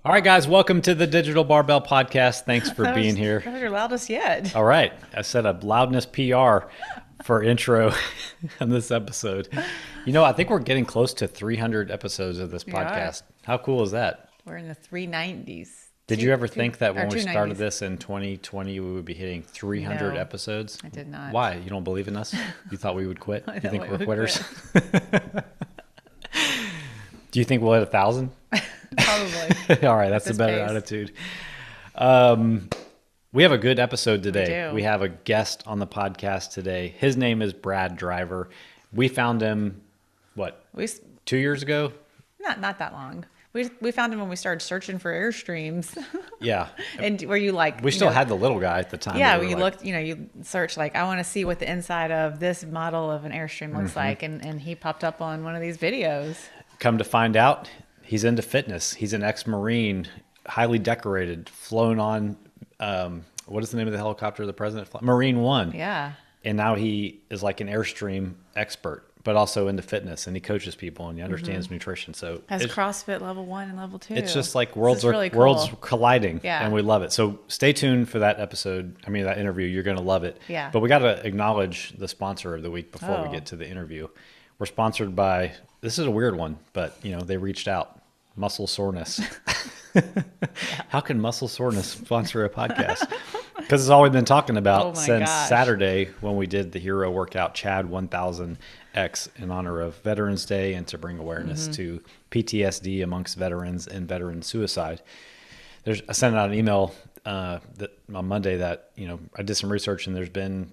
All right, guys, welcome to the Digital Barbell Podcast. Thanks for being here. That was your loudest yet. All right, I set a loudness PR for intro on this episode. You know, I think we're getting close to 300 episodes of this podcast. How cool is that? We're in the 390s. Did you ever think that when we 290s. started this in 2020, we would be hitting 300 No, episodes? I did not. Why? You don't believe in us? You thought we would quit? I You thought think we we're would quitters? Do you think we'll hit 1,000? Probably. All right, that's a this better pace. attitude. We have a good episode today. do. We have a guest on the podcast today. His name is Brad Driver. We found him, what, We s- 2 years ago? not that long. We found him when we started searching for Airstreams, Yeah. and where you like We you still know, had the little guy at the time. yeah, We when were you like, looked, you search like I want to see what the inside of this model of an Airstream looks like, and he popped up on one of these videos. Come to find out, he's into fitness. He's an ex-Marine, highly decorated, flown on, what is the name of the helicopter the president flew? Marine One. Yeah. And now he is like an Airstream expert, but also into fitness, and he coaches people and he understands nutrition. So Has it's, CrossFit level 1 and level 2. it's just like This worlds is are really cool. worlds colliding, Yeah. and we love it. So stay tuned for that episode. I mean, that interview. You're going to love it. Yeah. But we got to acknowledge the sponsor of the week before we Oh. get to the interview. We're sponsored by. This is a weird one, but they reached out. Muscle soreness. How can muscle soreness sponsor a podcast? Because it's all we've been talking about Oh my since gosh. Saturday when we did the hero workout Chad 1000X in honor of Veterans Day and to bring awareness to PTSD amongst veterans and veteran suicide. I sent out an email that on Monday that I did some research, and there's been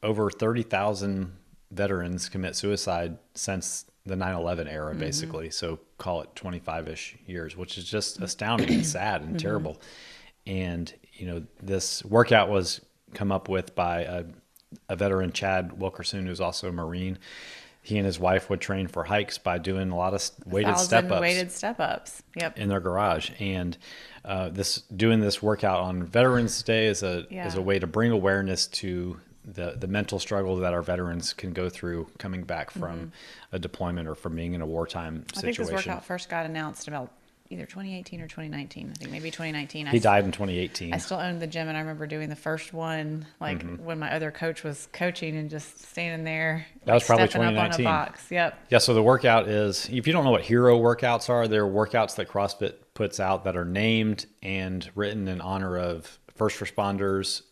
over 30,000 veterans commit suicide since the 9/11 era, basically. So call it 25-ish years, which is just astounding and sad and terrible. And this workout was come up with by a veteran, Chad Wilkerson, who's also a Marine. He and his wife would train for hikes by doing a lot of weighted 1,000 step-ups weighted step-ups. Yep. in their garage. And doing this workout on Veterans Day is a way to bring awareness to the mental struggle that our veterans can go through coming back from a deployment or from being in a wartime I think situation. this workout first got announced about either 2018 or 2019. I think maybe 2019. He died in 2018. I still owned the gym, and I remember doing the first one, like when my other coach was coaching and just standing there. That was probably stepping up on a 2019. box. Yep. Yeah, so the workout is, if you don't know what hero workouts are, they're workouts that CrossFit puts out that are named and written in honor of first responders,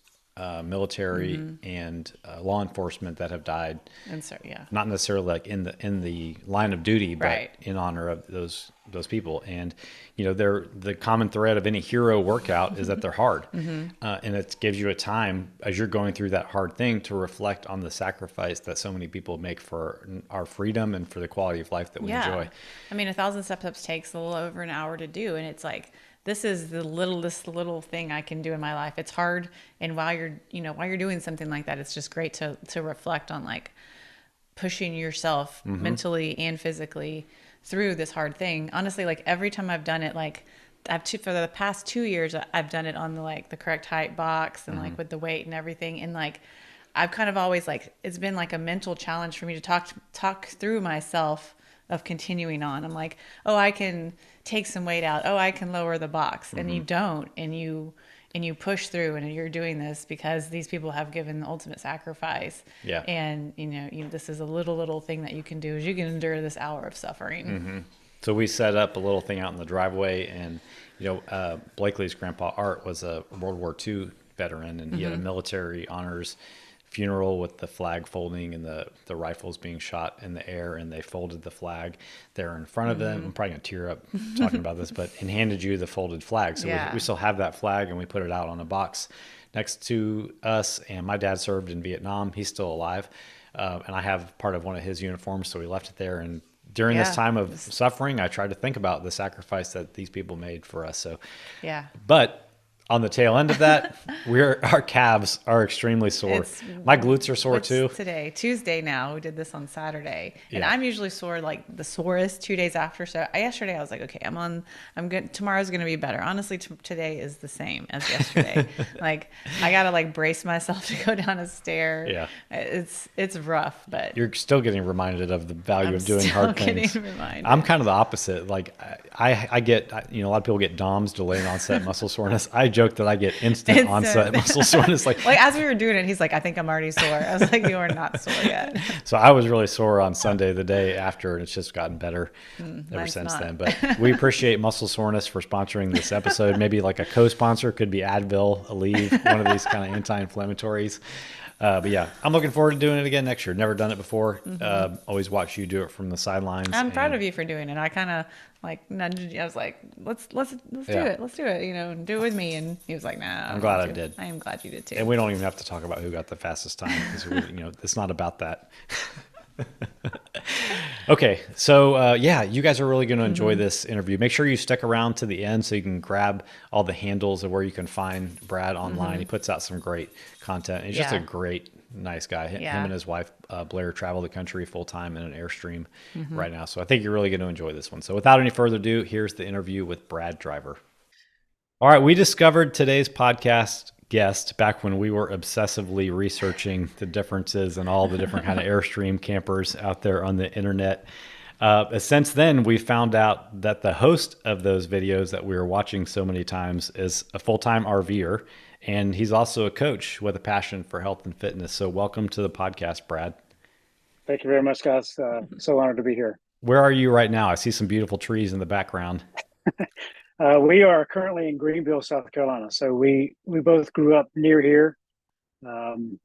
military, and law enforcement that have died. And so, yeah. Not necessarily like in the line of duty, but Right. in honor of those people. And they're the common thread of any hero workout is that they're hard, and it gives you a time as you're going through that hard thing to reflect on the sacrifice that so many people make for our freedom and for the quality of life that we enjoy. I mean, 1,000 step-ups takes a little over an hour to do, and it's like, this is the littlest little thing I can do in my life. It's hard, and while you're doing something like that, it's just great to reflect on like pushing yourself mentally and physically through this hard thing. Honestly, like every time I've done it, like for the past 2 years, I've done it on the correct height box and like with the weight and everything, and like I've kind of always it's been like a mental challenge for me to talk through myself of continuing on. I'm like, oh, I can take some weight out. Oh, I can lower the box. And you don't, and you push through, and you're doing this because these people have given the ultimate sacrifice. Yeah. And this is a little thing that you can do, is you can endure this hour of suffering. So we set up a little thing out in the driveway, and Blakely's grandpa Art was a World War II veteran, and he had a military honors funeral with the flag folding and the rifles being shot in the air, and they folded the flag there in front of them. I'm probably gonna tear up talking about this, but and handed you the folded flag. So Yeah. we still have that flag, and we put it out on a box next to us. And my dad served in Vietnam. He's still alive, and I have part of one of his uniforms, so we left it there. And during this Yeah. time of suffering, I tried to think about the sacrifice that these people made for us. So Yeah. but on the tail end of that, our calves are extremely sore. It's My glutes are sore what's too. today? Tuesday now. We did this on Saturday. And Yeah. I'm usually sore like the sorest 2 days after. So yesterday I was like, okay, I'm good. Tomorrow's going to be better. Honestly, today is the same as yesterday. Like I got to like brace myself to go down a stair. Yeah. It's rough, but You're still getting reminded of the value I'm of doing still hard getting things. reminded. I'm kind of the opposite. Like I get, a lot of people get DOMS, delayed onset muscle soreness. I joke that I get instant onset muscle soreness. Like as we were doing it, he's like, I think I'm already sore. I was like, you are not sore yet. so I was really sore on Sunday, the day after, and it's just gotten better ever since not. then. But we appreciate Muscle Soreness for sponsoring this episode. Maybe like a co-sponsor could be Advil, Aleve, one of these kind of anti-inflammatories. But yeah, I'm looking forward to doing it again next year. Never done it before. Always watch you do it from the sidelines. I'm proud of you for doing it. I kind of like nudged you. I was like, let's do it. Let's do it. And do it with me. And he was like, nah. I'm glad I did. I am glad you did too. And we don't even have to talk about who got the fastest time because it's not about that. Okay, so yeah, you guys are really going to enjoy this interview. Make sure you stick around to the end so you can grab all the handles of where you can find Brad online. He puts out some great content. He's just a great, nice guy. Him and his wife, Blair, travel the country full time in an Airstream right now. So I think you're really going to enjoy this one. So without any further ado, here's the interview with Brad Driver. All right, we discovered today's podcast guest back when we were obsessively researching the differences and all the different kind of Airstream campers out there on the internet. Since then, we found out that the host of those videos that we were watching so many times is a full-time RVer, and he's also a coach with a passion for health and fitness. So welcome to the podcast, Brad. Thank you very much, guys. So honored to be here. Where are you right now? I see some beautiful trees in the background. We are currently in Greenville, South Carolina. So we both grew up near here.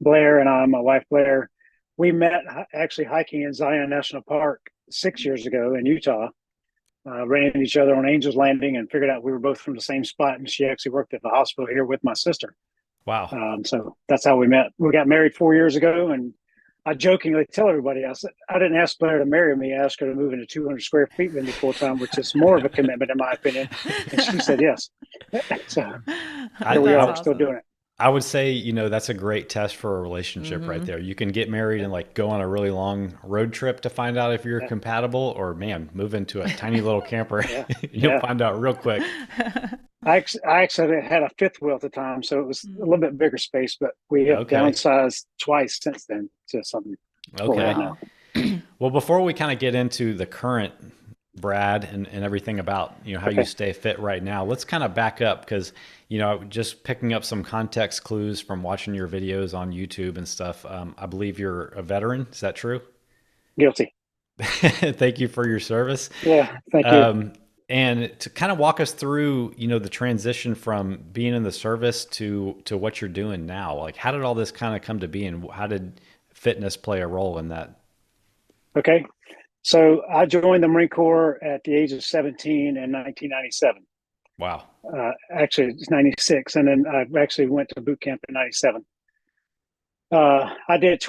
Blair and I, my wife Blair, we met actually hiking in Zion National Park 6 years ago in Utah. Ran into each other on Angel's Landing and figured out we were both from the same spot. And she actually worked at the hospital here with my sister. Wow. So that's how we met. We got married 4 years ago, and I jokingly tell everybody, I said, I didn't ask Blair to marry me. I asked her to move into 200 square feet with me full time, which is more of a commitment in my opinion. And she said yes. So here we are, we're still doing it. I would say, that's a great test for a relationship right there. You can get married and like go on a really long road trip to find out if you're compatible, or man, move into a tiny little camper. You'll find out real quick. I actually had a fifth wheel at the time, so it was a little bit bigger space, but we have downsized twice since then to something. Okay. Wow. Well, before we kind of get into the current Brad and everything about, how you stay fit right now, let's kind of back up because, just picking up some context clues from watching your videos on YouTube and stuff. I believe you're a veteran. Is that true? Guilty. Thank you for your service. Yeah. Thank you. And to kind of walk us through, the transition from being in the service to what you're doing now, like how did all this kind of come to be and how did fitness play a role in that? Okay. So I joined the Marine Corps at the age of 17 in 1997. Wow. Actually, it's 96. And then I actually went to boot camp in 97. I did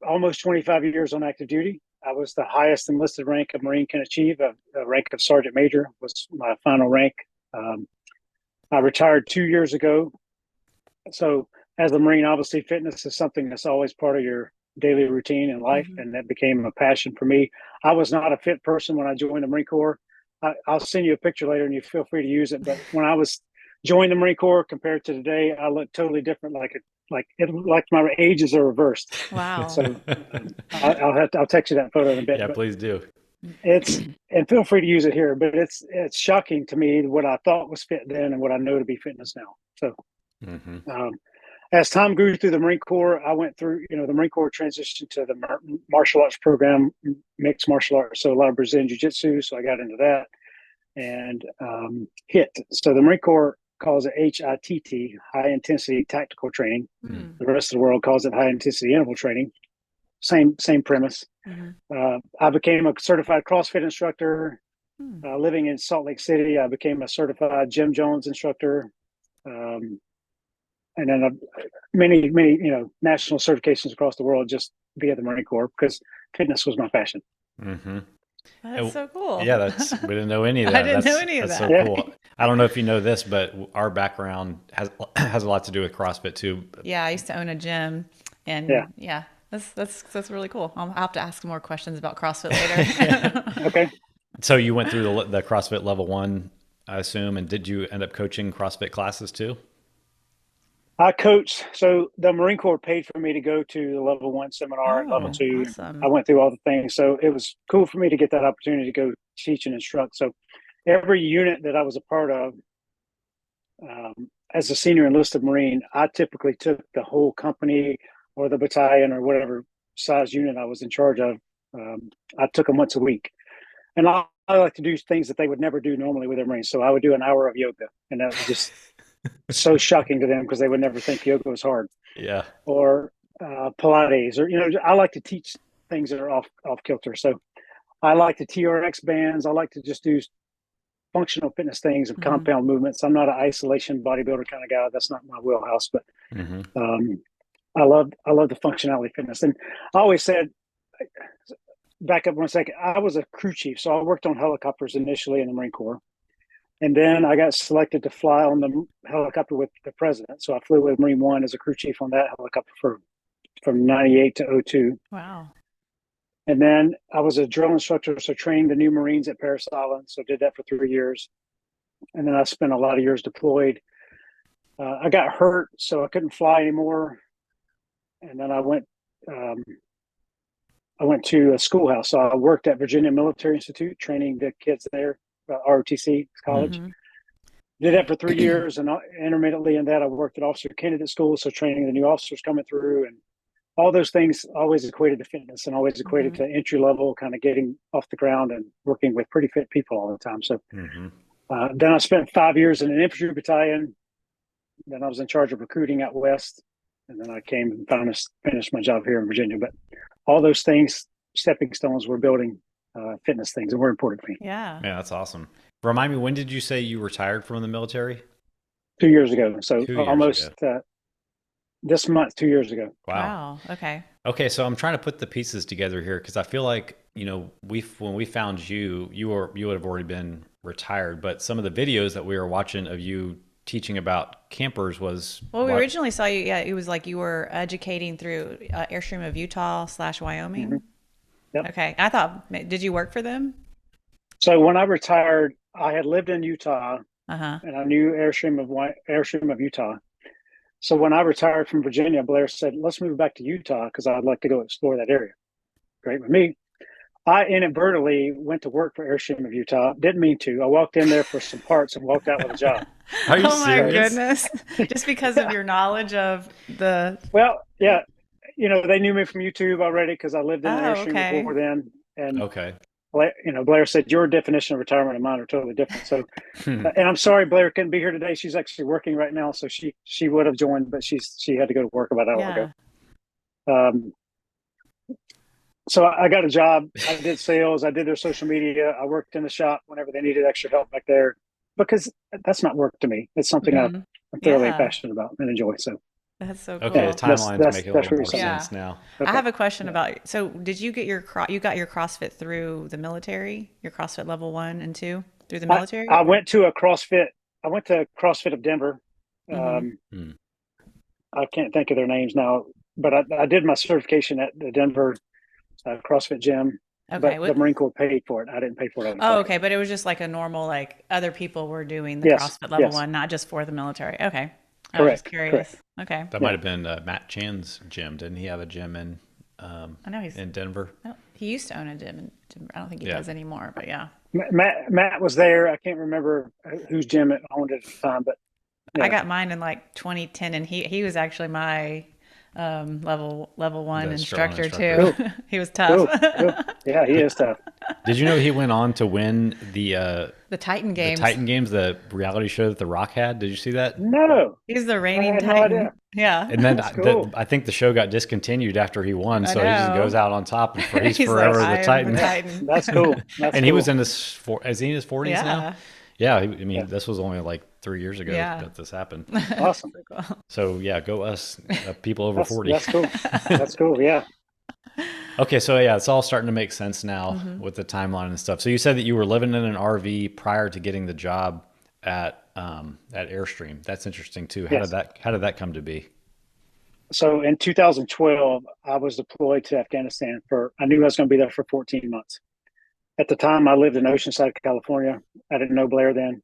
almost 25 years on active duty. I was the highest enlisted rank a Marine can achieve. A rank of Sergeant Major was my final rank. I retired 2 years ago. So as a Marine, obviously fitness is something that's always part of your daily routine in life. And that became a passion for me. I was not a fit person when I joined the Marine Corps. I'll send you a picture later and you feel free to use it. But when I was joined the Marine Corps compared to today, I look totally different. Like my ages are reversed. Wow. So I'll text you that photo in a bit. Yeah, please do. And feel free to use it here, but it's shocking to me what I thought was fit then and what I know to be fitness now. So as time grew through the Marine Corps, I went through, the Marine Corps transitioned to the martial arts program, mixed martial arts. So a lot of Brazilian jiu-jitsu. So I got into that and HIT. So the Marine Corps calls it HITT, high intensity tactical training. The rest of the world calls it high intensity interval training. Same premise. I became a certified CrossFit instructor. Living in Salt Lake City, I became a certified Jim Jones instructor. And then many, national certifications across the world just via the Marine Corps because fitness was my passion. That's so cool. Yeah, we didn't know any of that. I didn't know any of that's that. so cool. I don't know if you know this, but our background has a lot to do with CrossFit too. Yeah, I used to own a gym, Yeah. and yeah, that's really cool. I'll have to ask more questions about CrossFit later. Okay. So you went through the CrossFit level 1, I assume, and did you end up coaching CrossFit classes too? I coached. So the Marine Corps paid for me to go to the level 1 seminar and level Oh, 2. I awesome. went through all the things. So it was cool for me to get that opportunity to go teach and instruct. So every unit that I was a part of, as a senior enlisted Marine, I typically took the whole company or the battalion or whatever size unit I was in charge of. I took them once a week. And I like to do things that they would never do normally with their Marines. So I would do an hour of yoga. And that was just so shocking to them because they would never think yoga was hard. Yeah. Or Pilates, or I like to teach things that are off kilter. So I like the TRX bands. I like to just do functional fitness things and Hmm. compound movements. I'm not an isolation bodybuilder kind of guy. That's not my wheelhouse. But Hmm. um, I love the functionality fitness. And I always said, back up 1 second. I was a crew chief, so I worked on helicopters initially in the Marine Corps. And then I got selected to fly on the helicopter with the president. So I flew with Marine One as a crew chief on that helicopter from 98 to '02. Wow. And then I was a drill instructor, so training the new Marines at Paris Island. So did that for 3 years. And then I spent a lot of years deployed. I got hurt, so I couldn't fly anymore. And then I went to a schoolhouse. So I worked at Virginia Military Institute, training the kids there, ROTC college. Hmm. Did that for 3 years, and intermittently in that, I worked at officer candidate school, so training the new officers coming through, and all those things always equated to fitness and always equated Hmm. to entry level, kind of getting off the ground and working with pretty fit people all the time. So Hmm. then I spent 5 years in an infantry battalion. Then I was in charge of recruiting out west, and then I came and finished my job here in Virginia. But all those things, stepping stones, were building fitness things, and were important to me. Yeah. Yeah, that's awesome. Remind me, when did you say you retired from the military? 2 years ago, so 2 years ago. almost this month, 2 years ago. Wow. Wow. Okay. Okay, so I'm trying to put the pieces together here because I feel like, when we found you, you would have already been retired, but some of the videos that we were watching of you teaching about campers was Well, we originally saw you. Yeah, it was like you were educating through Airstream of Utah / Mm-hmm. Wyoming. Yep. Okay. I thought, did you work for them? So when I retired, I had lived in Utah, Uh-huh. and I knew Airstream of Utah. So when I retired from Virginia, Blair said, "Let's move back to Utah because I'd like to go explore that area." Great with me. I inadvertently went to work for Airstream of Utah. Didn't mean to. I walked in there for some parts and walked out with a job. Are you Oh my So, serious? goodness. Just because of your knowledge of the. well, yeah, they knew me from YouTube already because I lived in an Oh, Airstream okay. before then. And Okay. Blair said, "Your definition of retirement and mine are totally different." So, and I'm sorry, Blair couldn't be here today. She's actually working right now, so she would have joined, but she had to go to work about an hour ago. Yeah. Um, so I got a job. I did sales. I did their social media. I worked in the shop whenever they needed extra help back there because that's not work to me. It's something Hmm. I'm thoroughly Yeah. passionate about and enjoy. So That's so Okay, the cool. timelines make a that's little where more you're Yeah. sense now. I okay. have a question about, so did you get you got your CrossFit through the military? Your CrossFit level 1 and 2 through the military? I went to a CrossFit. I went to CrossFit of Denver. Mm-hmm. Hmm. I can't think of their names now, but I did my certification at the Denver CrossFit gym. Okay. But the Marine Corps paid for it. I didn't pay for it out of Oh, pocket. okay. But it was just like a normal, like other people were doing the Yes, CrossFit level yes, 1, not just for the military. Okay. I was just correct. curious. Okay. That Yeah. might have been Matt Chan's gym. Didn't he have a gym I know in Denver? he used to own a gym, and I don't think he Yeah. does anymore, but yeah. Matt was there. I can't remember whose gym it owned at the time, but I yeah, got mine in like 2010, and he was actually my level 1 The instructor instructor. too. He was tough. cool. Yeah, he is tough. Did you know he went on to win the The Titan the Games. Titan Games, the reality show that The Rock had? Did you see that? No, He's the I reigning had no Titan. idea. Yeah. And then That's cool. I think the show got discontinued after he won, I so he just know. goes out on top, and he's He's forever like, I the am Titan. the Titan. That's cool. That's And he cool. was in is he in his 40s now? Yeah. Yeah, I mean, Yeah. this was only like 3 years ago Yeah. that this happened. Awesome. So yeah, go us, people over That's 40. that's cool. That's cool. Yeah. Okay, so yeah, it's all starting to make sense now Mm-hmm. with the timeline and stuff. So you said that you were living in an RV prior to getting the job at Airstream. That's interesting too. Yes. How did that come to be? So in 2012, I was deployed to Afghanistan I knew I was going to be there for 14 months. At the time, I lived in Oceanside, California. I didn't know Blair then.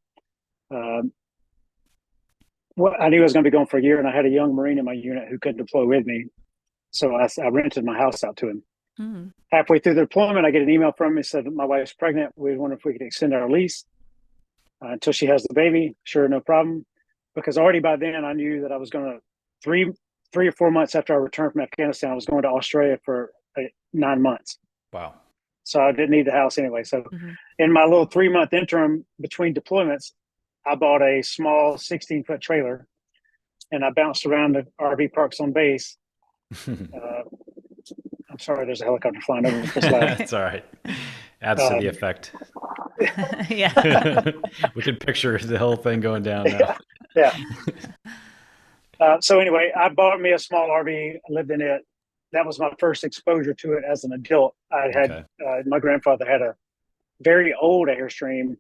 Um, I knew I was going to be going for a year, and I had a young Marine in my unit who couldn't deploy with me. So I rented my house out to him. Mm. Halfway through the deployment, I get an email from him. He said, my wife's pregnant. We wonder if we could extend our lease until she has the baby. Sure, no problem. Because already by then, I knew that I was going to, three or 4 months after I returned from Afghanistan, I was going to Australia for 9 months. Wow. So I didn't need the house anyway. So in my little 3-month interim between deployments, I bought a small 16-foot trailer, and I bounced around the RV parks on base. I'm sorry, there's a helicopter flying over this lab. It's all right. Adds to the effect. Yeah. We can picture the whole thing going down now. Yeah. So anyway, I bought me a small RV. I lived in it. That was my first exposure to it as an adult. My grandfather had a very old Airstream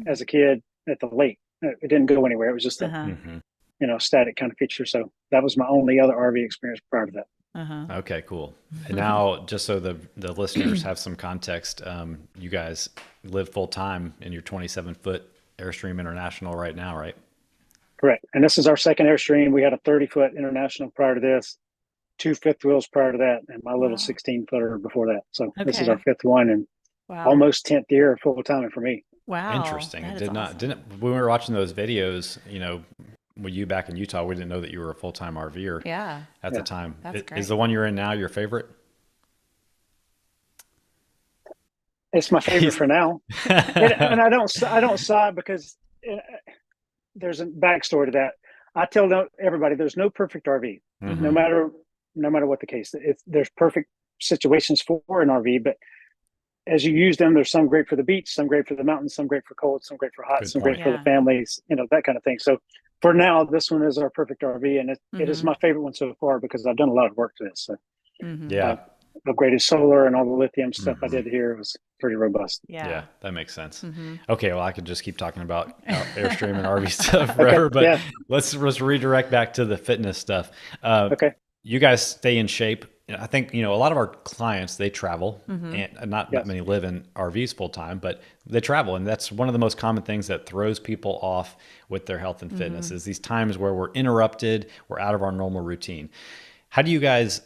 as a kid at the lake. It didn't go anywhere. It was just a static kind of feature. So that was my only other RV experience prior to that. Okay, cool. And now, just so the listeners have some context, you guys live full time in your 27-foot Airstream International right now, right? Correct. And this is our second Airstream. We had a 30-foot International prior to this, 2 fifth wheels prior to that, and my little 16-footer before that. So this is our fifth one, and almost 10th year full time for me. Wow. Interesting. That It is did not awesome. didn't when we were watching those videos, with you back in Utah, we didn't know that you were a full-time RVer at the time. That's great. Is the one you're in now your favorite? It's my favorite for now. And I don't side because there's a backstory to that. I tell everybody there's no perfect RV, no matter what the case. There's perfect situations for an RV, but as you use them, there's some great for the beach, some great for the mountains, some great for cold, some great for hot, some great for the families, that kind of thing. So for now, this one is our perfect RV, and it is my favorite one so far because I've done a lot of work to this. So upgraded solar and all the lithium stuff I did here was pretty robust. Yeah, that makes sense. Okay, well, I could just keep talking about Airstream and RV stuff forever, but let's redirect back to the fitness stuff. You guys stay in shape. I think, a lot of our clients, they travel and not many live in RVs full time, but they travel. And that's one of the most common things that throws people off with their health and fitness is these times where we're interrupted, we're out of our normal routine. How do you guys,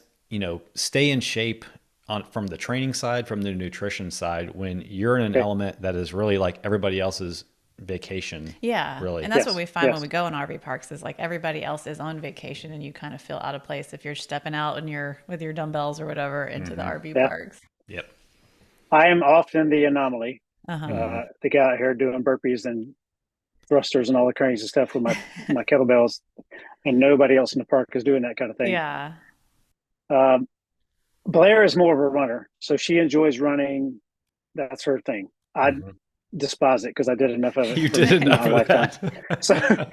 stay in shape from the training side, from the nutrition side, when you're in an element that is really like everybody else's vacation? Really. And that's what we find when we go in RV parks is like everybody else is on vacation and you kind of feel out of place if you're stepping out and with your dumbbells or whatever into the RV parks. Yep. I am often the anomaly. The guy out here doing burpees and thrusters and all the crazy stuff with my kettlebells, and nobody else in the park is doing that kind of thing. Yeah. Blair is more of a runner, so she enjoys running. That's her thing. I despise it because I did enough of it. You did enough of that. So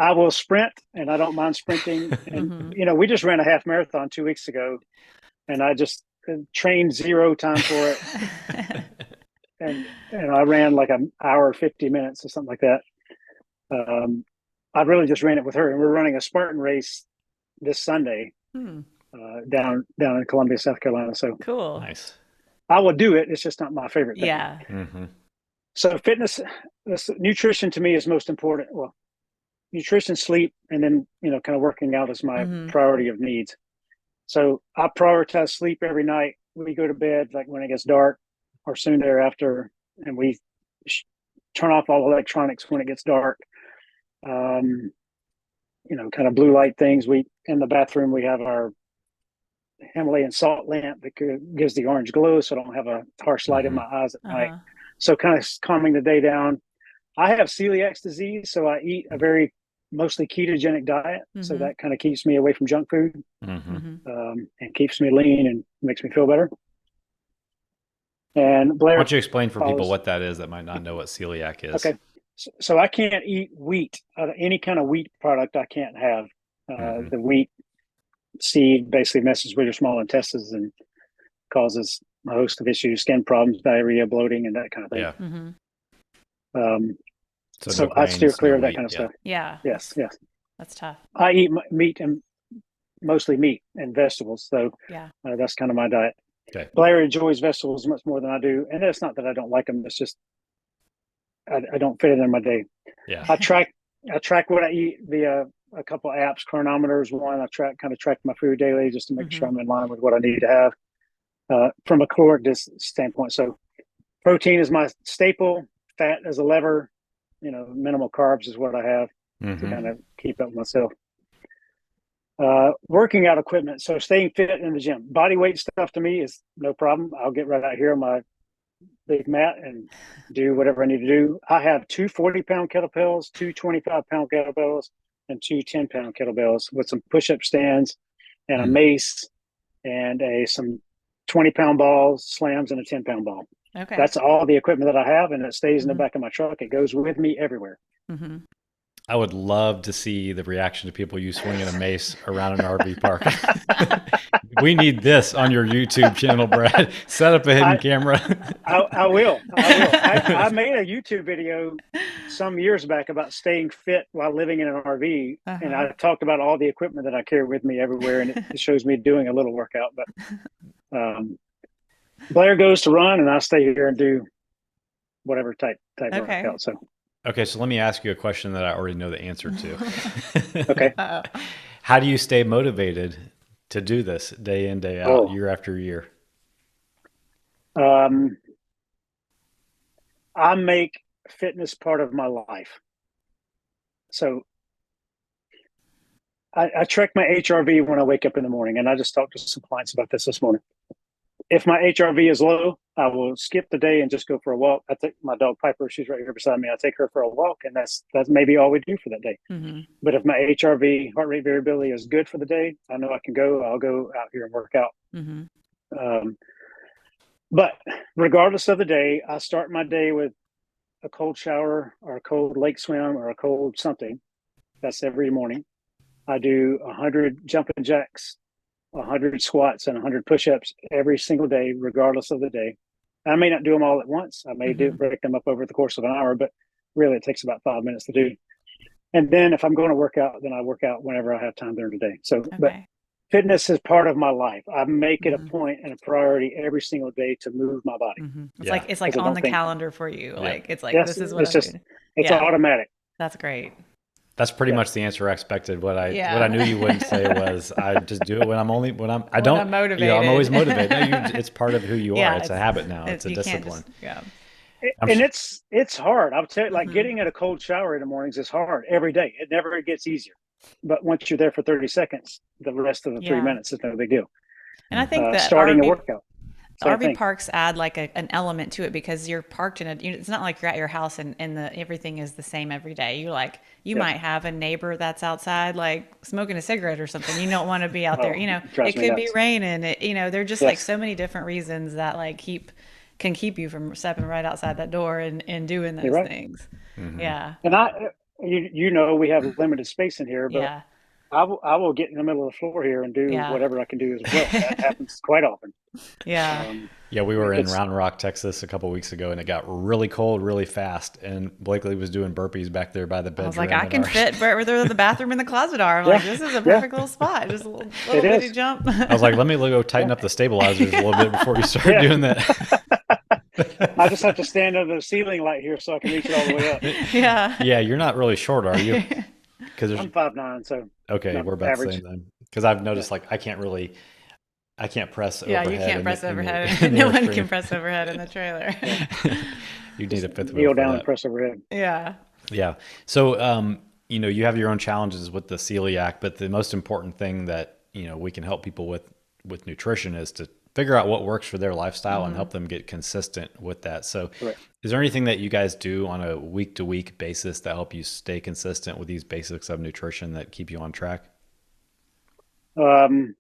I will sprint, and I don't mind sprinting. And we just ran a half marathon 2 weeks ago, and I just trained 0 time for it. and I ran like an hour 50 minutes or something like that. I really just ran it with her, and we're running a Spartan race this Sunday down in Columbia, South Carolina. So cool. Nice. I will do it. It's just not my favorite thing. Yeah. So fitness, nutrition to me is most important. Well, nutrition, sleep, and then, kind of working out is my priority of needs. So I prioritize sleep every night. We go to bed like when it gets dark or soon thereafter, and we turn off all electronics when it gets dark. Kind of blue light things. In the bathroom, we have our Himalayan salt lamp that gives the orange glow, so I don't have a harsh light in my eyes at night. So kind of calming the day down. I have celiac disease, so I eat a very mostly ketogenic diet. So that kind of keeps me away from junk food and keeps me lean and makes me feel better. And Blair, why don't you explain for people what that is that might not know what celiac is? Okay. So I can't eat wheat, any kind of wheat product I can't have. The wheat seed basically messes with your small intestines and causes a host of issues, skin problems, diarrhea, bloating, and that kind of thing. So no I steer grains, clear no of that wheat. kind of Yeah. stuff. Yeah. Yes, yes. That's tough. I eat meat and mostly meat and vegetables. So Yeah. that's kind of my diet. Okay. Blair enjoys vegetables much more than I do. And it's not that I don't like them. It's just, I don't fit it in my day. Yeah. I track what I eat via a couple of apps. Chronometers one. I track my food daily just to make sure I'm in line with what I need to have from a caloric standpoint. So protein is my staple. Fat is a lever. Minimal carbs is what I have to kind of keep up with myself. Working out equipment. So staying fit in the gym. Body weight stuff to me is no problem. I'll get right out here on my big mat and do whatever I need to do. I have two 40-pound kettlebells, two 25-pound kettlebells, and two 10-pound kettlebells with some push-up stands and a mace and some 20-pound balls, slams, and a 10-pound ball. Okay. That's all the equipment that I have, and it stays in the back of my truck. It goes with me everywhere. I would love to see the reaction to people you swinging a mace around an RV park. We need this on your YouTube channel, Brad. Set up a hidden camera. I will. I made a YouTube video some years back about staying fit while living in an RV, and I talked about all the equipment that I carry with me everywhere, and it shows me doing a little workout. But Blair goes to run, and I stay here and do whatever type workout. So. Okay, so let me ask you a question that I already know the answer to. Okay. How do you stay motivated to do this day in, day out, year after year? I make fitness part of my life. So I track my HRV when I wake up in the morning, and I just talked to some clients about this morning. If my HRV is low, I will skip the day and just go for a walk. I take my dog Piper; she's right here beside me. I take her for a walk, and that's maybe all we do for that day. But if my HRV, heart rate variability, is good for the day, I know I can go. I'll go out here and work out. But regardless of the day, I start my day with a cold shower or a cold lake swim or a cold something. That's every morning. I do 100 jumping jacks, 100 squats, and 100 push-ups every single day, regardless of the day. I may not do them all at once. I may break them up over the course of an hour, but really it takes about 5 minutes to do. And then if I'm going to work out, then I work out whenever I have time during the day. So, but fitness is part of my life. I make it a point and a priority every single day to move my body. It's like on the calendar for you. Like it's like, this is what it's just, it's automatic. That's great. That's pretty much the answer I expected. What I knew you wouldn't say was, I just do it when I'm motivated. I'm always motivated. No, it's part of who you are. It's a habit now. It's a discipline. And it's hard. I'll tell you, like getting in a cold shower in the mornings is hard every day. It never gets easier. But once you're there for 30 seconds, the rest of the 3 minutes is no big deal. And I think that starting a workout. RV parks add like an element to it because you're parked in it's not like you're at your house and everything is the same every day. You might have a neighbor that's outside like smoking a cigarette or something. You don't want to be out there. It could be raining. There are just like so many different reasons that like can keep you from stepping right outside that door and doing those things. Yeah. And we have limited space in here, but I will get in the middle of the floor here and do whatever I can do as well. That happens quite often. Yeah. We were in Round Rock, Texas a couple of weeks ago, and it got really cold really fast. And Blakely was doing burpees back there by the bedroom. I was like, I can fit where the bathroom and the closet are. I'm like, this is a perfect little spot. Just a little bitty jump. I was like, let me go tighten up the stabilizers a little bit before you start doing that. I just have to stand under the ceiling light here so I can reach it all the way up. Yeah, you're not really short, are you? I'm 5'9", so okay, we're about the same then. Because I've noticed like I can't press overhead. Yeah, you can't press overhead. No one can press overhead in the trailer. You need a fifth wheel. Kneel down and press overhead. Yeah. Yeah. So you have your own challenges with the celiac, but the most important thing that we can help people with nutrition is to figure out what works for their lifestyle and help them get consistent with that. So is there anything that you guys do on a week-to-week basis that help you stay consistent with these basics of nutrition that keep you on track? From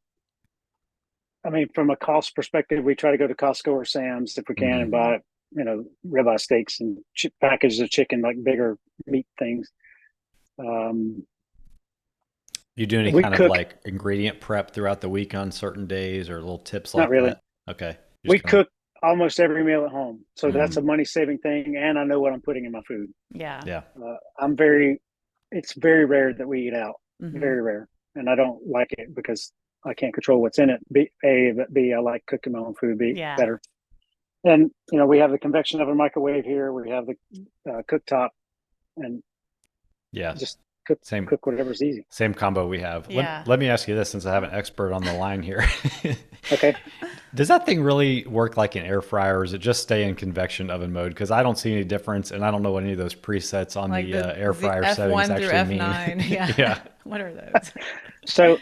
a cost perspective, we try to go to Costco or Sam's if we can and buy, ribeye steaks and packages of chicken, like bigger meat things. You do any kind of like ingredient prep throughout the week on certain days or little tips like not really. that? Okay. We cook almost every meal at home. So that's a Mhm. money saving thing. And I know what I'm putting in my food. Yeah. Yeah. It's very rare that we eat out, Hmm. very rare. And I don't like it because I can't control what's in it. But B, I like cooking my own food Yeah. better. And, we have the convection oven microwave here. We have the cooktop, and Yeah. just Same. cook whatever's easy. Same combo we have. Yeah. Let me ask you this, since I have an expert on the line here. Okay. Does that thing really work like an air fryer, or is it just stay in convection oven mode? Because I don't see any difference, and I don't know what any of those presets on Like the air fryer F1 settings through actually F9. mean. Yeah. Yeah. What are those? So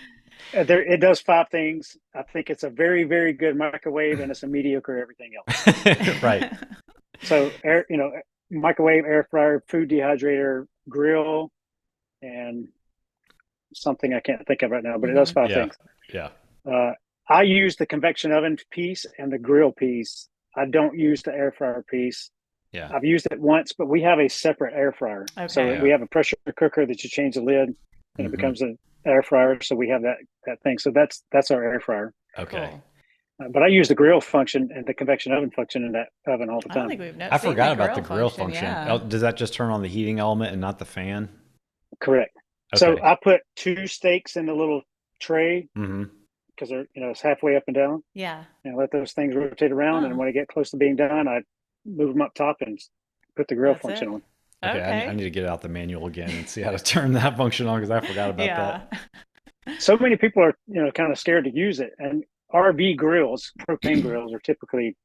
it does 5 things. I think it's a very, very good microwave, and it's a mediocre everything else. Right. So microwave, air fryer, food dehydrator, grill, and something I can't think of right now, but it does 5 Yeah. things. Yeah. I use the convection oven piece and the grill piece. I don't use the air fryer piece. Yeah. I've used it once, but we have a separate air fryer. Okay. So Yeah. we have a pressure cooker that you change the lid, and it becomes an air fryer. So we have that thing. So that's our air fryer. Okay. Cool. But I use the grill function and the convection oven function in that oven all the I don't time. think we've I forgot about the grill function. Yeah. Oh, does that just turn on the heating element and not the fan? Correct. Okay. So I put 2 steaks in the little tray Mm-hmm. because they're it's halfway up and down, Yeah. and let those things rotate around. Oh. And when I get close to being done, I move them up top and put the grill That's function it. on. Okay. Okay. I need to get out the manual again and see how to turn that function on, because I forgot about that. So many people are kind of scared to use it, and RV grills, propane grills, are typically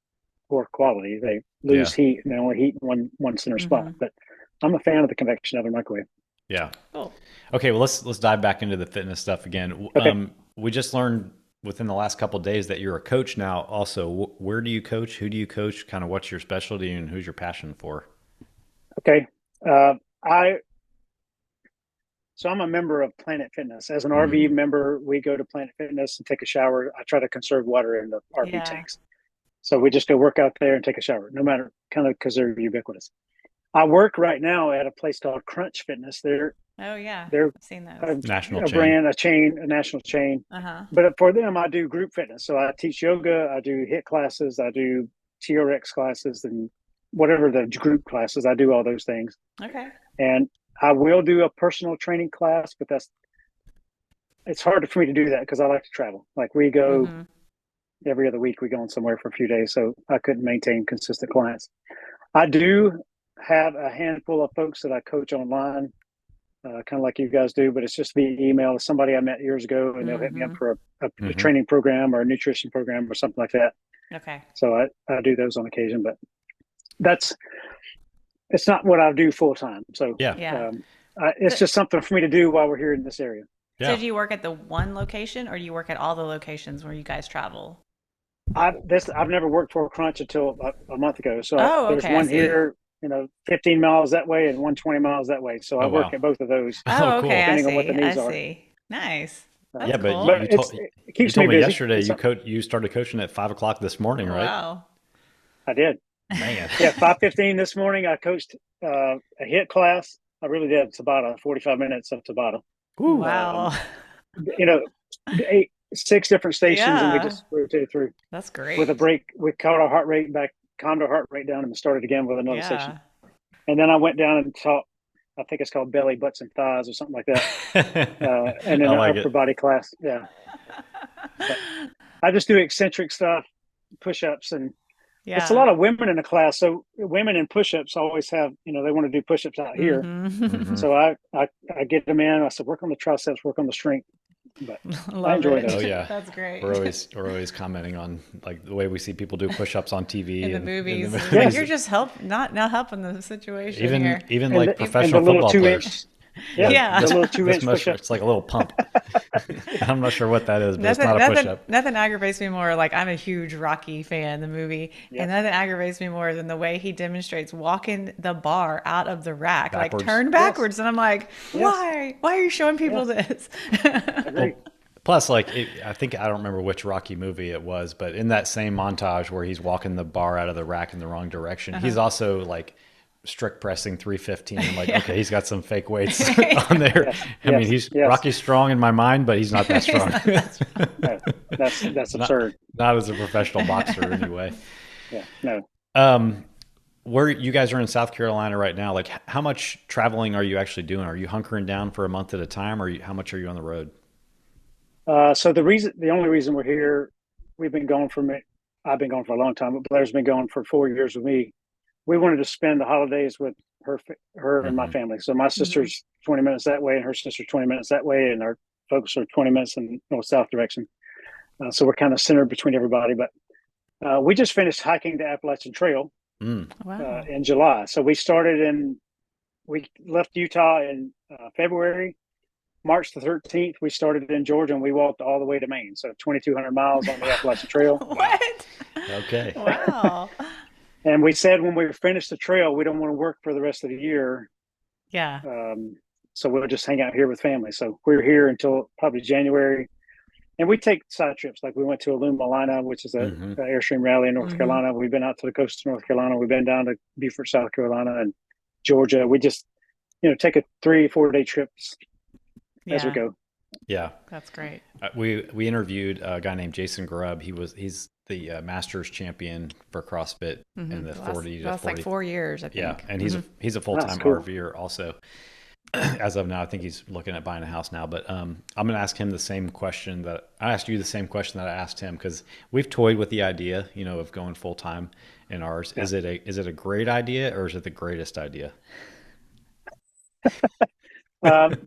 poor quality. They lose heat and they only heat in one center spot. But I'm a fan of the convection oven microwave. Yeah. Cool. Okay. Well, let's dive back into the fitness stuff again. Okay. We just learned within the last couple of days that you're a coach now. Also, where do you coach? Who do you coach? Kind of what's your specialty and who's your passion for? Okay. So I'm a member of Planet Fitness. As an RV member, we go to Planet Fitness and take a shower. I try to conserve water in the RV tanks. So we just go work out there and take a shower, no matter, kind of, because they're ubiquitous. I work right now at a place called Crunch Fitness. They're I've seen those. National a chain. brand, a national chain. But for them, I do group fitness. So I teach yoga, I do HIIT classes, I do TRX classes, and whatever the group classes, I do all those things. Okay. And I will do a personal training class, but it's hard for me to do that because I like to travel. Like we go every other week, we go on somewhere for a few days. So I couldn't maintain consistent clients. I do have a handful of folks that I coach online, kind of like you guys do, but it's just via email. Somebody I met years ago, and they'll hit me up for a training program or a nutrition program or something like that. Okay. So I do those on occasion, but it's not what I do full time. So it's just something for me to do while we're here in this area. Yeah. So do you work at the one location, or do you work at all the locations where you guys travel? I've never worked for a Crunch until a month ago. So there's okay, one here, 15 miles that way and 120 miles that way. So I work at both of those. Oh, okay. Depending I on what the needs are. see. Nice. That's Yeah, cool. but it keeps me me busy. yesterday you started coaching at 5 o'clock this morning, right? Wow. I did. Man. Yeah, 5:15 this morning. I coached a HIIT class. I really did Tabata, 45 minutes of Tabata. Ooh. Wow. 6 different stations, and we just rotated through. That's great. With a break, we caught our heart rate back, calmed our heart rate down, and started again with another section. And then I went down and taught, I think it's called belly, butts, and thighs or something like that. And then an upper body class. Yeah. But I just do eccentric stuff, push-ups, and it's a lot of women in the class. So women in push-ups always have, they want to do push-ups out here. So I get them in. I said, work on the triceps, work on the strength. But I enjoy those. Oh yeah, that's great. We're always commenting on like the way we see people do push-ups on TV in the movies. Yes. You're just not helping the situation even here. Even like professional football players. Yeah. The little 2-inch push-up. It's like a little pump. I'm not sure what that is, but it's not a push-up. Nothing aggravates me more. Like, I'm a huge Rocky fan, the movie, and nothing aggravates me more than the way he demonstrates walking the bar out of the rack, backwards. Like turn backwards. And I'm like, why? Why are you showing people this? Plus, like, I don't remember which Rocky movie it was, but in that same montage where he's walking the bar out of the rack in the wrong direction, he's also like strict pressing 315. I'm like, okay, he's got some fake weights on there. I mean, Rocky's strong in my mind, but he's not that strong. That's absurd. Not as a professional boxer anyway. Yeah, no. Where you guys are in South Carolina right now, like how much traveling are you actually doing? Are you hunkering down for a month at a time, or how much are you on the road? So the only reason we're here, we've been going for me. I've been going for a long time, but Blair's been going for 4 years with me. We wanted to spend the holidays with her and my Hmm. family. So my Hmm. sister's 20 minutes that way, and her sister's 20 minutes that way, and our folks are 20 minutes in north south direction. So we're kind of centered between everybody. But we just finished hiking the Appalachian Trail Mm. Wow. in July. So we left Utah in February. March the 13th, we started in Georgia and we walked all the way to Maine. So 2,200 miles on the Appalachian Trail. Wow. What? Okay. Wow. And we said when we finished the trail, we don't want to work for the rest of the year. Yeah. So we'll just hang out here with family. So we're here until probably January. And we take side trips. Like we went to Lima, which is a Hmm. Airstream rally in North Hmm. Carolina. We've been out to the coast of North Carolina. We've been down to Beaufort, South Carolina, and Georgia. We just, take a 3-4 day trips as we Yeah. go. Yeah. That's great. We interviewed a guy named Jason Grubb. He's the Masters champion for CrossFit in the 40 to That's 40. like 4 years, I think. Yeah, and he's a full That's time cool. RVer also. As of now, I think he's looking at buying a house now. But I'm going to ask him the same question that I asked you. The same question that I asked him, because we've toyed with the idea, of going full time in ours. Yeah. Is it a great idea, or is it the greatest idea?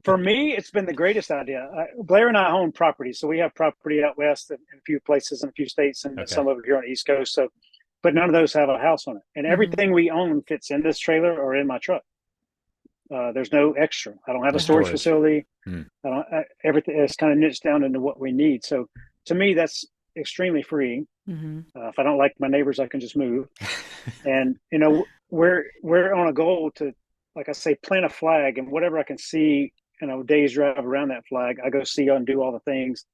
For me, it's been the greatest idea. Blair and I own property, so we have property out west in a few places in a few states, and Okay. some over here on the East Coast. So, but none of those have a house on it, and Hmm. everything we own fits in this trailer or in my truck. There's no extra. I don't have No a storage storage. facility. Hmm. Everything is kind of niched down into what we need. So, to me, that's extremely freeing. Hmm. If I don't like my neighbors, I can just move. And we're on a goal to, like I say, plant a flag, and whatever I can see, days drive around that flag, I go see and do all the things,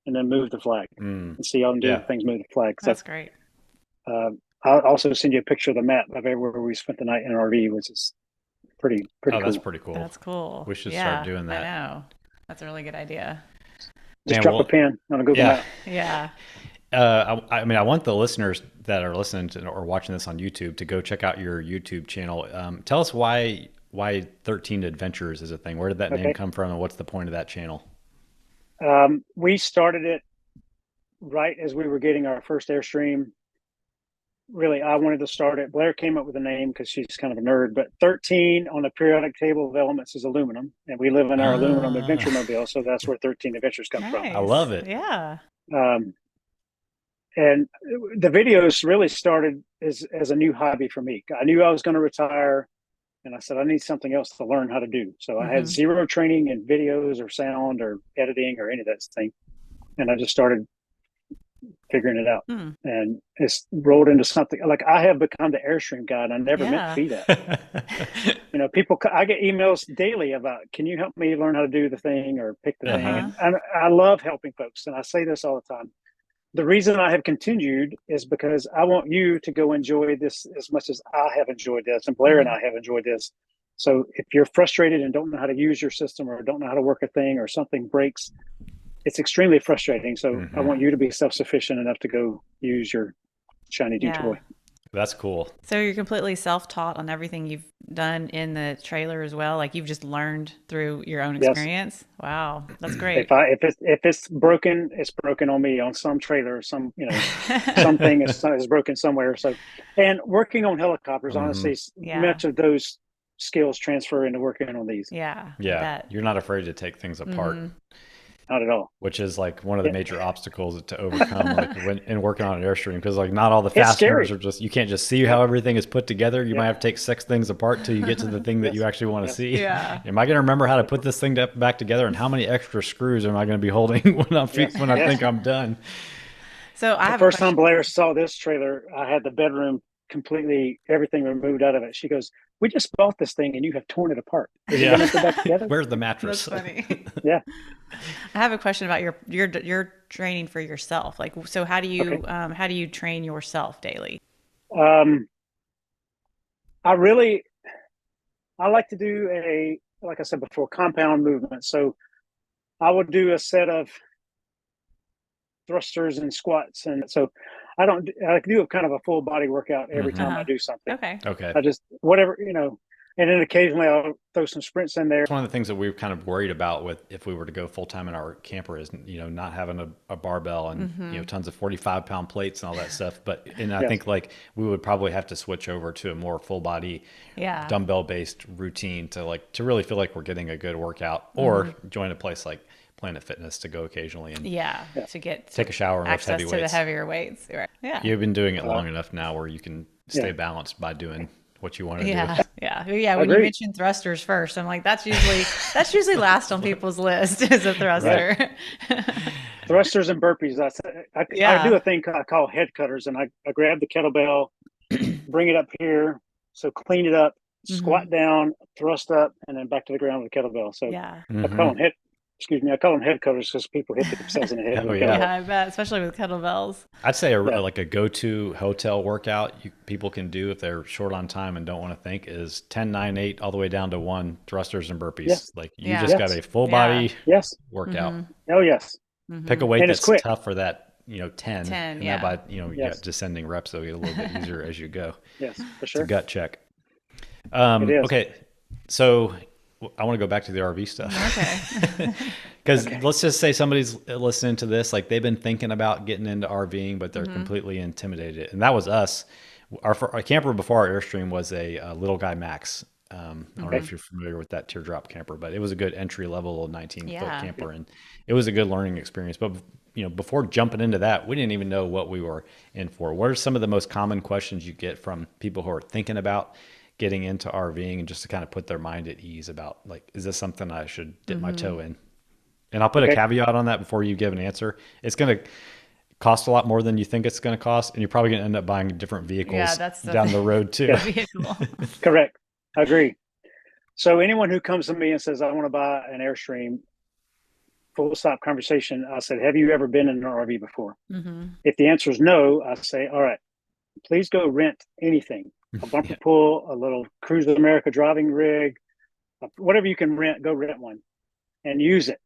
and then move the flag Mm. and see all and do the Yeah. things, move the flag. So That's great. I'll also send you a picture of the map of everywhere we spent the night in an RV, which is pretty Oh, that's cool. pretty cool. That's cool. We should start Yeah, doing I that. know. That's a really good idea. Just Man, drop a well, pin on a Google yeah. map. Yeah. I mean, I want the listeners that are listening to or watching this on YouTube to go check out your YouTube channel. Tell us why 13 Adventures is a thing. Where did that name Okay. come from, and what's the point of that channel? We started it right as we were getting our first Airstream. Really, I wanted to start it. Blair came up with a name because she's kind of a nerd, but 13 on the periodic table of elements is aluminum, and we live in our aluminum adventure Ah, mobile, so that's where 13 Adventures come from. I Nice. love it. Yeah. Um, and the videos really started as a new hobby for me. I knew I was going to retire, and I said I need something else to learn how to do. So I had Hmm. zero training in videos or sound or editing or any of that thing, and I just started figuring it out. Hmm. And it's rolled into something like I have become the Airstream guy, and I never meant to Yeah. be that. People, I get emails daily about, can you help me learn how to do the thing or pick the thing? Uh-huh. And I love helping folks. And I say this all the time. The reason I have continued is because I want you to go enjoy this as much as I have enjoyed this, and Blair and Hmm. I have enjoyed this. So if you're frustrated and don't know how to use your system or don't know how to work a thing or something breaks, it's extremely frustrating. So I Hmm. want you to be self-sufficient enough to go use your shiny new Yeah. toy. That's cool. So you're completely self-taught on everything you've done in the trailer as well. Like you've just learned through your own Yes. experience. Wow, that's If great. if it's broken, it's broken on me on some trailer, something is broken somewhere. So, and working on helicopters, Hmm. honestly, Yeah. much of those skills transfer into working on these. Yeah. I Yeah, bet. you're not afraid to take things apart, Hmm. Not at all. which is like one of the Yeah. major obstacles to overcome, like when in working on an Airstream, because like not all the It's fasteners scary. are just, you can't just see how everything is put together. You Yeah. might have to take 6 things apart till you get to the thing that you Yes. actually want to Yes. see. Yeah. Am I going to remember how to put this thing back together, and how many extra screws am I going to be holding Yes. when I Yes. think I'm done? So I The have a first time question. Blair saw this trailer, I had the bedroom completely, everything removed out of it. She goes, "We just bought this thing and you have torn it apart. Is it Yeah. going to go back together?" Where's the That's mattress? funny. Yeah. I have a question about your training for yourself. Like, so Okay. how do you train yourself daily? Um, I really, I like to do like I said before, compound movement. So I would do a set of thrusters and squats. And so I do kind of a full body workout every time I Uh-huh. do something. Okay. Okay. I just, whatever, and then occasionally I'll throw some sprints in there. One of the things that we were kind of worried about with if we were to go full time in our camper is, not having a barbell and, tons of 45-pound plates and all that stuff. And I Yes. think like we would probably have to switch over to a more full body Yeah. dumbbell based routine to really feel like we're getting a good workout, or join a place like Planet Fitness to go occasionally and Yeah. To get take a shower and lift access heavy to the weights. heavier weights. Right. Yeah. You've been doing it long enough now where you can stay Yeah. balanced by doing what you want to do. Yeah. Yeah. When you Agreed. mentioned thrusters first, I'm like, that's usually last on people's list is a thruster. Thrusters and burpees. I Yeah. do a thing I call head cutters, and I grab the kettlebell, bring it up here, so clean it up, squat down, thrust up, and then back to the ground with the kettlebell. So Yeah. I call them I call them head cutters because people hit themselves in the head Oh, with yeah. kettlebell. Yeah, I bet, especially with kettlebells. I'd say Yeah. like a go-to hotel workout people can do if they're short on time and don't want to think is 10, 9, 8, all the way down to 1 thrusters and burpees. Yes. Like you Yeah. just Yes. got a full body Yes. workout. Oh, yes. Pick a weight And it's that's quick. tough for that, 10. 10, and yeah. that by, you Yes. got descending reps, so it'll get a little bit easier as you go. Yes, for It's sure. a gut check. It is. Okay. So I want to go back to the RV stuff. Okay. Because let's just say somebody's listening to this, like they've been thinking about getting into RVing, but they're completely intimidated. And that was us. Our camper before our Airstream was a Little Guy Max. I don't know if you're familiar with that teardrop camper, but it was a good entry level 19-foot Yeah. camper, and it was a good learning experience. But before jumping into that, we didn't even know what we were in for. What are some of the most common questions you get from people who are thinking about getting into RVing, and just to kind of put their mind at ease about, like, is this something I should dip my toe in? And I'll put a caveat on that before you give an answer. It's going to cost a lot more than you think it's going to cost, and you're probably going to end up buying different vehicles that's the down thing. the road too. Vehicle. Correct. I agree. So anyone who comes to me and says, I want to buy an Airstream, full stop conversation, I said, have you ever been in an RV before? If the answer is no, I say, all right, please go rent anything, a bumper pull, a little Cruise America driving rig, whatever you can rent, go rent one and use it.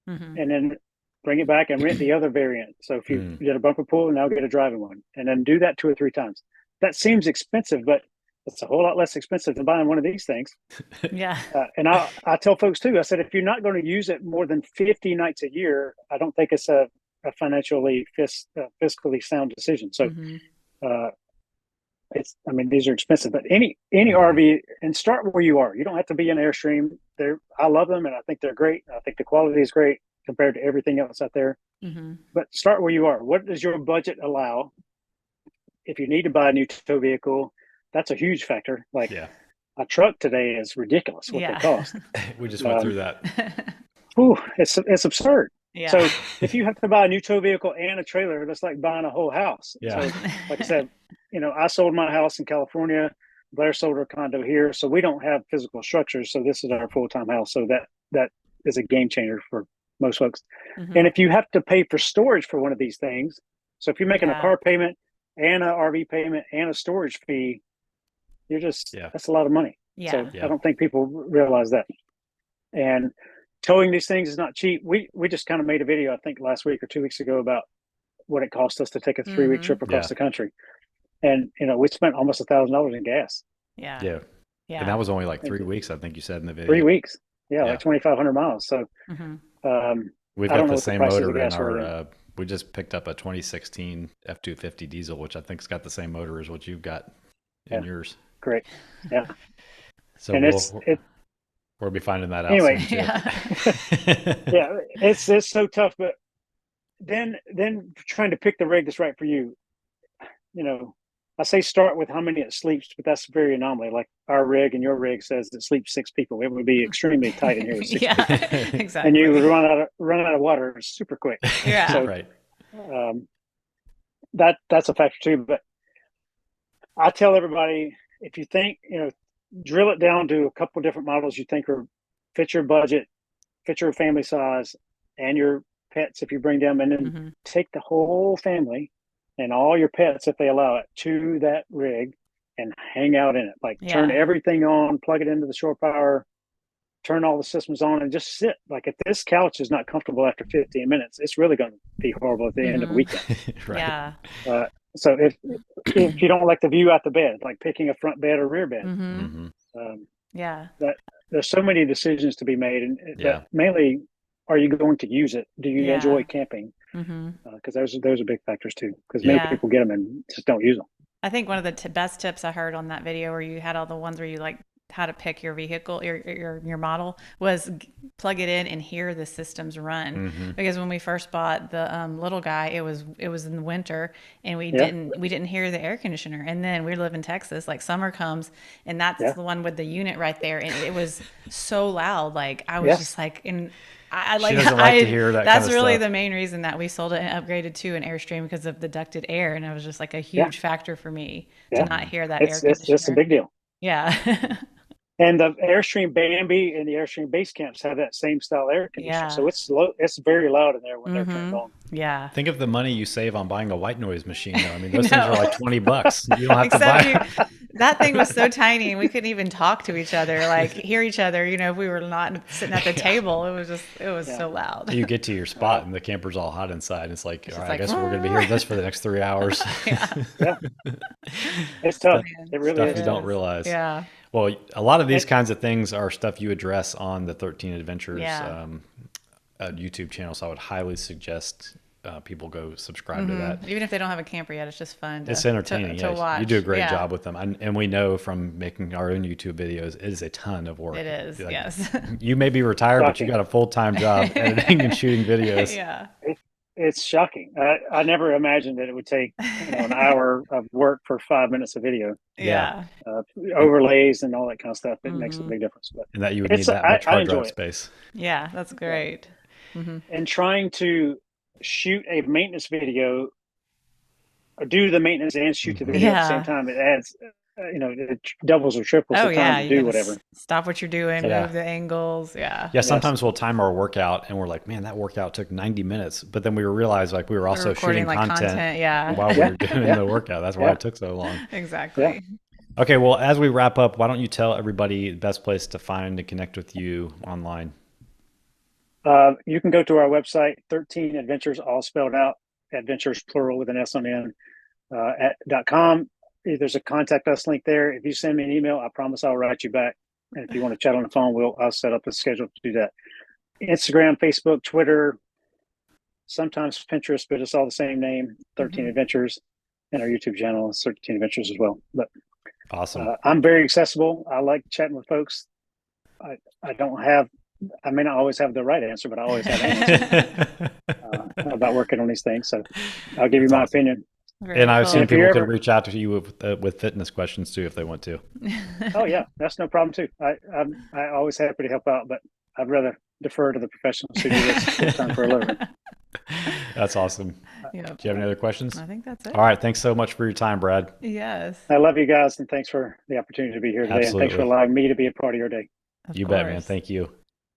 And then bring it back and rent the other variant. So if you did a bumper pull, now get a driving one, and then do that 2 or 3 times. That seems expensive, but it's a whole lot less expensive than buying one of these things. Yeah. And I tell folks too, I said, if you're not going to use it more than 50 nights a year, I don't think it's a financially fiscally sound decision. So these are expensive, but any RV, and start where you are. You don't have to be an Airstream. I love them, and I think they're great. I think the quality is great compared to everything else out there. But start where you are. What does your budget allow? If you need to buy a new tow vehicle, that's a huge factor. Like a truck today is ridiculous what they cost. We just went through that. It's absurd. Yeah. So if you have to buy a new tow vehicle and a trailer, that's like buying a whole house. Yeah. So like I said, I sold my house in California. Blair sold her condo here. So we don't have physical structures. So this is our full-time house. So that is a game changer for most folks. And if you have to pay for storage for one of these things, so if you're making a car payment and an RV payment and a storage fee, that's a lot of money. Yeah. So I don't think people realize that. And towing these things is not cheap. We just kind of made a video, I think last week or 2 weeks ago, about what it cost us to take a 3-week trip across the country. And, we spent almost $1,000 in gas. Yeah. And that was only like 3 weeks, I think you said in the video. 3 weeks. Yeah. Like 2,500 miles. So, we've I don't got know the what the same price of motor the in gas were our, we just picked up a 2016 F-250 diesel, which I think's got the same motor as what you've got in yours. Great. Yeah. So And we'll be finding that out anyway. soon too. Yeah, it's so tough, but then trying to pick the rig that's right for you. I say start with how many it sleeps, but that's very anomaly. Like our rig and your rig says it sleeps 6 people. It would be extremely tight in here with 6 people. Exactly. And you would run out of water super quick. Yeah. So, Right. That's a factor too. But I tell everybody, if you think, drill it down to a couple different models you think fit your budget, fit your family size, and your pets if you bring them, and then take the whole family and all your pets, if they allow it, to that rig and hang out in it. Like turn everything on, plug it into the shore power, turn all the systems on, and just sit. Like if this couch is not comfortable after 15 minutes, it's really going to be horrible at the end of the weekend. Right. Yeah. So if you don't like the view out the bed, like picking a front bed or rear bed, Mm-hmm. um, Yeah. that there's so many decisions to be made, and Yeah. but mainly, are you going to use it? Do you Yeah. enjoy camping? Mm-hmm. Because those are big factors too. Because many Yeah. Yeah. people get them and just don't use them. I think one of the best tips I heard on that video, where you had all the ones where you like how to pick your vehicle, your model, was plug it in and hear the systems run. Mm-hmm. Because when we first bought the little guy, it was in the winter, and we Yeah. didn't hear the air conditioner. And then we live in Texas, like summer comes, and that's Yeah. the one with the unit right there, and it was so loud. Like I was Yes. just like, and I She like doesn't like to hear that that's kind of really stuff. the main reason that we sold it and upgraded to an Airstream, because of the ducted air, and it was just like a Yeah. huge factor for me Yeah. to not hear that air It's a conditioner. big deal. Yeah. And the Airstream Bambi and the Airstream base camps have that same style air conditioner. Yeah. So it's low, it's very loud in there when they're turned Mm-hmm. on. Yeah. Think of the money you save on buying a white noise machine, though. I mean, those I things are know. like $20. You don't have to Except buy. that thing was so tiny, and we couldn't even talk to each other, like hear each other. If we were not sitting at the table, it was Yeah. so loud. You get to your spot and the camper's all hot inside. It's like, all right, I like, guess we're going to be here this for the next 3 hours. Yeah. Yeah. It's tough. Man, It really Stuff is. you don't realize. Yeah. Well, a lot of these kinds of things are stuff you address on the 13 Adventures Yeah. YouTube channel. So I would highly suggest people go subscribe to that. Even if they don't have a camper yet, it's just fun. It's entertaining. to Yeah, watch. you do a great Yeah. job with them, and we know from making our own YouTube videos, it is a ton of work. It is. Like, Yes. you may be retired, but you got a full-time job editing and shooting videos. Yeah. It's shocking. I never imagined that it would take an hour of work for 5 minutes of video. Yeah. Overlays and all that kind of stuff. It makes a big difference. But And that you would need that I much hard enjoy drive it. space. Yeah. That's great. And trying to shoot a maintenance video, or do the maintenance and shoot the video at the same Yeah. time, it adds, it doubles or triples Oh the yeah. time to You do gotta whatever. stop what you're doing, Yeah. move the angles. Yeah. Yeah, sometimes we'll time our workout and we're like, man, that workout took 90 minutes. But then we realize like we were also recording, shooting like, content yeah. while we were doing the workout. That's why it took so long. Exactly. Yeah. Okay, well, as we wrap up, why don't you tell everybody the best place to find and connect with you online? You can go to our website, 13 Adventures, all spelled out, adventures plural with an S on the end, .com. There's a contact us link there. If you send me an email, I promise I'll write you back. And if you want to chat on the phone, I'll set up a schedule to do that. Instagram, Facebook, Twitter, sometimes Pinterest, but it's all the same name, 13 Adventures, and our YouTube channel is 13 Adventures as well. But Awesome. I'm very accessible. I like chatting with folks. I may not always have the right answer, but I always have an answer about working on these things. So I'll give you my opinion. Very And I've cool. seen If you people can ever- reach out to you with fitness questions too if they want to. Oh yeah, that's no problem too. I'm always happy to help out, but I'd rather defer to the professionals who do this full time for a living. That's awesome. Yep. Do you have any other questions? I think that's it. All right. Thanks so much for your time, Brad. Yes. I love you guys, and thanks for the opportunity to be here today. And thanks for Absolutely. allowing me to be a part of your day. Of You bet, man. course. Thank you.